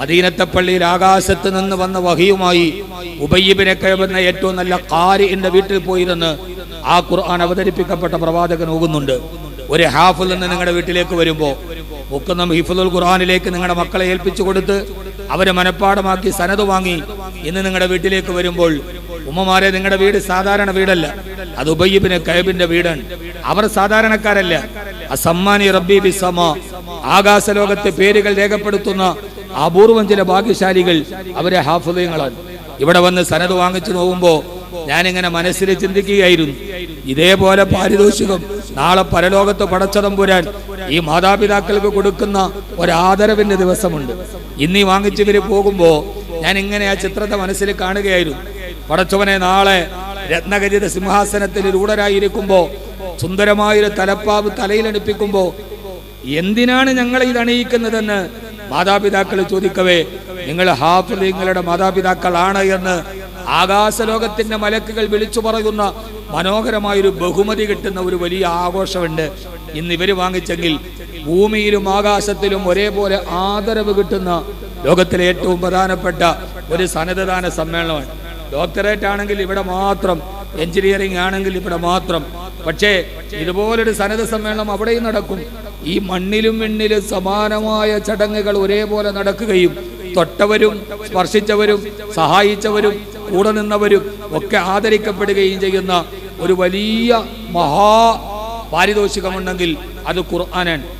മദീനത്തെ പള്ളിയിൽ ആകാശത്ത് നിന്ന് വന്ന വഹിയുമായി ഉബയ്യ് ഇബ്നു കഅബ് എന്ന ഏറ്റവും നല്ല ഖാരിഇന്റെ വീട്ടിൽ പോയിരുന്ന് ആ ഖുർആൻ അവതരിപ്പിക്കപ്പെട്ട പ്രവാചകൻ ഓകുന്നുണ്ട്. ഒരു ഹാഫിൾ നിന്ന് നിങ്ങളുടെ വീട്ടിലേക്ക് വരുമ്പോൾ മുക്കുന്ന ഹിഫ്ളുൽ ഖുർആനിലേക്ക് നിങ്ങളുടെ മക്കളെ ഏൽപ്പിച്ചു കൊടുത്ത് അവരെ മനഃപ്പാടമാക്കി സനത് വാങ്ങി ഇന്ന് നിങ്ങളുടെ വീട്ടിലേക്ക് വരുമ്പോൾ, ഉമ്മമാരെ, നിങ്ങളുടെ വീട് സാധാരണ വീടല്ല, അത് ഉബയ്യ് ഇബ്നു കഅബിന്റെ വീടാണ്. അവർ സാധാരണക്കാരല്ല. അസമ്മാനി റബ്ബി ബിസ്സമാ, ആകാശലോകത്തെ പേരുകൾ രേഖപ്പെടുത്തുന്ന അപൂർവം ചില ഭാഗ്യശാലികൾ അവരെ ഹാഫിളീങ്ങളാണ്. ഇവിടെ വന്ന് സനത് വാങ്ങിച്ചു നോക്കുമ്പോൾ ഞാനിങ്ങനെ മനസ്സിൽ ചിന്തിക്കുകയായിരുന്നു, ഇതേപോലെ പാരിതോഷികം നാളെ പരലോകത്ത് പടച്ചതമ്പുരാൻ ഈ മാതാപിതാക്കൾക്ക് കൊടുക്കുന്ന ഒരാദരവിന്റെ ദിവസമുണ്ട്. ഇന്നീ വാങ്ങിച്ചവര് പോകുമ്പോ ഞാൻ ഇങ്ങനെ ആ ചിത്രത്തെ മനസ്സിൽ കാണുകയായിരുന്നു. പടച്ചവനെ, നാളെ രത്നഖചിത സിംഹാസനത്തിൽ രൂഢരായിരിക്കുമ്പോ സുന്ദരമായൊരു തലപ്പാവ് തലയിലണിപ്പിക്കുമ്പോ എന്തിനാണ് ഞങ്ങളെ ഇത് അണിയിക്കുന്നതെന്ന് മാതാപിതാക്കൾ ചോദിക്കവേ, നിങ്ങൾ ഹാഫിളീങ്ങളുടെ മാതാപിതാക്കളാണ് എന്ന് ആകാശലോകത്തിന്റെ മലക്കുകൾ വിളിച്ചു പറയുന്ന മനോഹരമായൊരു ബഹുമതി കിട്ടുന്ന ഒരു വലിയ ആഘോഷമുണ്ട്. ഇന്ന് ഇവര് വാങ്ങിച്ചെങ്കിൽ ഭൂമിയിലും ആകാശത്തിലും ഒരേപോലെ ആദരവ് കിട്ടുന്ന ലോകത്തിലെ ഏറ്റവും പ്രധാനപ്പെട്ട ഒരു സന്നദ്ധദാന സമ്മേളനമാണ്. ഡോക്ടറേറ്റ് ആണെങ്കിൽ ഇവിടെ മാത്രം, എഞ്ചിനീയറിംഗ് ആണെങ്കിൽ ഇവിടെ മാത്രം. പക്ഷേ ഇതുപോലൊരു സന്നദ്ധ സമ്മേളനം അവിടെയും നടക്കും. ഈ മണ്ണിലും വിണ്ണിലും സമാനമായ ചടങ്ങുകൾ ഒരേപോലെ നടക്കുകയും തൊട്ടവരും സ്പർശിച്ചവരും സഹായിച്ചവരും കൂടെ നിന്നവരും ഒക്കെ ആദരിക്കപ്പെടുകയും ചെയ്യുന്ന ഒരു വലിയ മഹാ പാരിതോഷികമുണ്ടെങ്കിൽ അത് ഖുർആനാണ്.